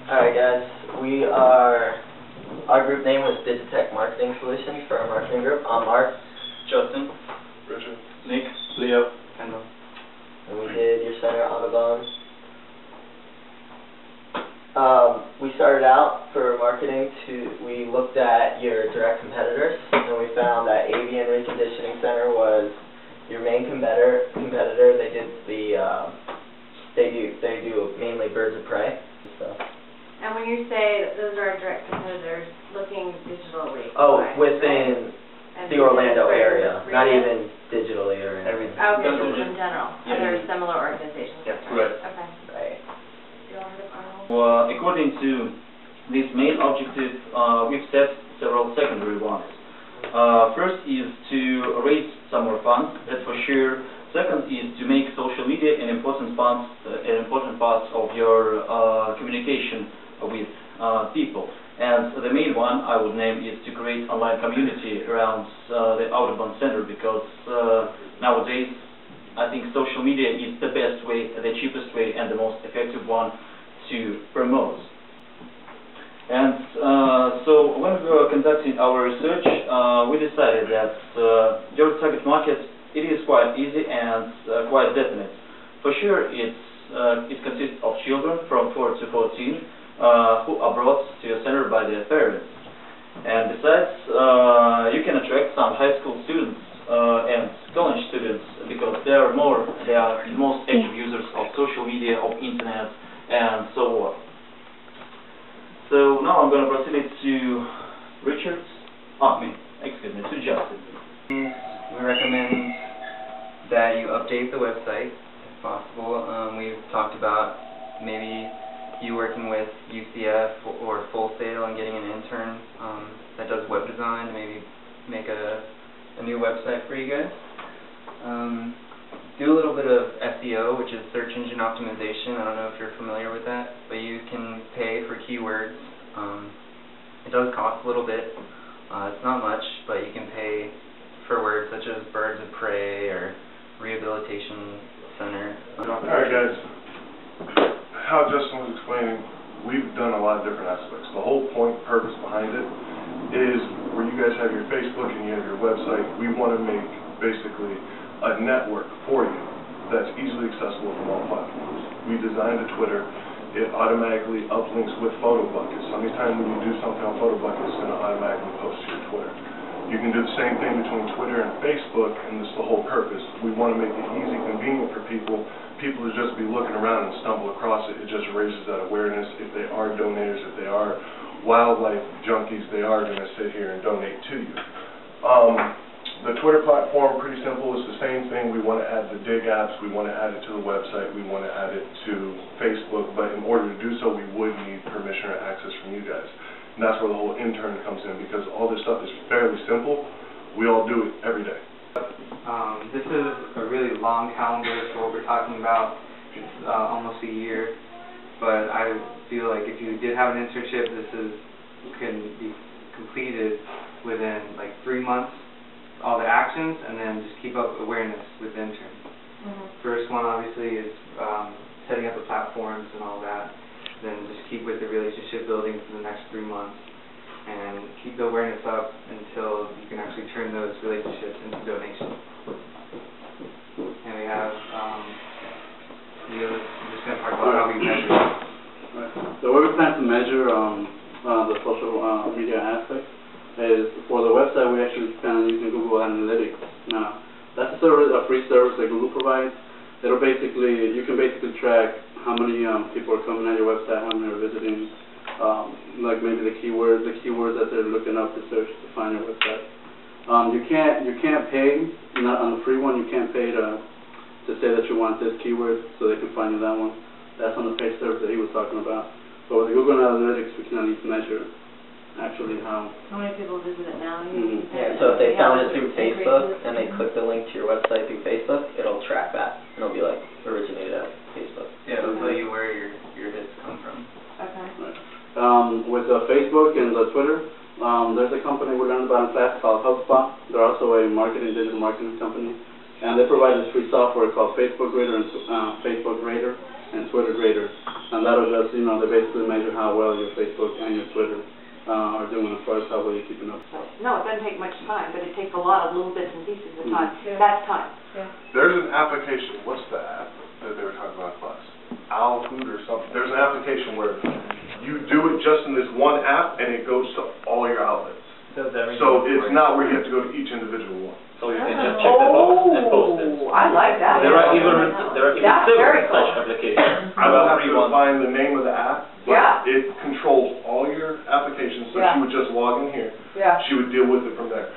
Alright guys, our group name was Digitech Marketing Solutions for our marketing group. I'm Mark, Justin, Richard, Nick, Leo, Kendall. And we did your center, Audubon. We started out for marketing we looked at your direct competitors, and we found that Avian Reconditioning Center was your main competitor. They do mainly birds of prey. So. And when you say that those are direct competitors, looking digitally. Oh, right, within right? the Orlando area, not even digitally or anything. Okay, just in general. Yeah. Other similar organizations. Yeah, correct. Okay. Right. You all heard of Arnold? Well, according to this main objective, we've set several secondary ones. First is to raise some more funds, that's for sure. Second is to make social media an important part of your communication with people. And the main one I would name is to create online community around the Audubon Center, because nowadays I think social media is the best way, the cheapest way, and the most effective one to promote. And so when we were conducting our research, we decided that your target market, it is quite easy and quite definite. For sure, it consists of children from 4 to 14 who are brought to your center by their parents. And besides, you can attract some high school students and college students, because they are the most active users of social media, of internet, and so on. So now I'm going to proceed to Richard. To Justin. We recommend that you update the website if possible. We've talked about maybe you working with UCF or Full Sail and getting an intern that does web design, maybe make a new website for you guys. Do a little bit of SEO, which is search engine optimization. I don't know if you're familiar with that, but you can pay for keywords. It does cost a little bit. It's not much, but you can pay for words such as birds of prey or rehabilitation center. Alright guys, how Justin was explaining, we've done a lot of different aspects. The whole purpose behind it is where you guys have your Facebook and you have your website, we want to make basically a network for you that's easily accessible from all platforms. We designed a Twitter. It automatically uplinks with photo buckets. So anytime when you do something on photo buckets, it's going to automatically post to your Twitter. You can do the same thing between Twitter and Facebook, and this is the whole purpose. We want to make it easy, convenient for people to just be looking around and stumble across it. It just raises that awareness. If they are donators, if they are wildlife junkies, they are going to sit here and donate to you. The Twitter platform, pretty simple, is the same thing. We want to add the Dig apps, we want to add it to the website, we want to add it to Facebook, but in order to do so, we would need permission or access from you guys. And that's where the whole intern comes in, because all this stuff is fairly simple. We all do it every day. This is a really long calendar for what we're talking about. It's almost a year, but I feel like if you did have an internship, can be completed within like 3 months. All the actions, and then just keep up awareness with the interns. First one obviously is setting up the platforms and all that. Then just keep with the relationship building for the next 3 months, and keep the awareness up until you can actually turn those relationships into donations. And we have I'm just going to talk about how we measure. Right. The way we plan to measure the social media aspect is, for the website, we actually plan on using Google Analytics. Now, that's a free service that Google provides. You can basically track how many people are coming at your website, how many are visiting, like maybe the keywords that they're looking up to search to find your website. You can't pay, on the free one, you can't pay to say that you want this keyword so they can find you that one. That's on the paid service that he was talking about. But with Google Analytics, we can at least measure actually how many people visit it now? Yeah, so if they found it through Facebook and they click the link to your website through Facebook, it'll track that. It'll be like originated at Facebook. Yeah, it'll tell you where your hits come from. Okay. Right. With Facebook and the Twitter, there's a company we learned about in class called HubSpot. They're also a digital marketing company, and they provide this free software called Facebook Grader and Twitter Grader. and that'll just, they basically measure how well your Facebook and your Twitter are doing as far as how well you're keeping up. No, it doesn't take much time, but it takes a lot of little bits and pieces of time. Yeah. That's time. Yeah. There's an application, what's the app that they were talking about in class? Owlhoot or something. There's an application where you do it just in this one app and it goes to all your outlets. So it's not where you have to go to each individual one. So you can just check the box and post it. Oh, I like that. There are even That's very several cool. such applications. I will have to find the name of the app, but Yeah. it controls all your applications, so Yeah. she would just log in here. Yeah. She would deal with it from there.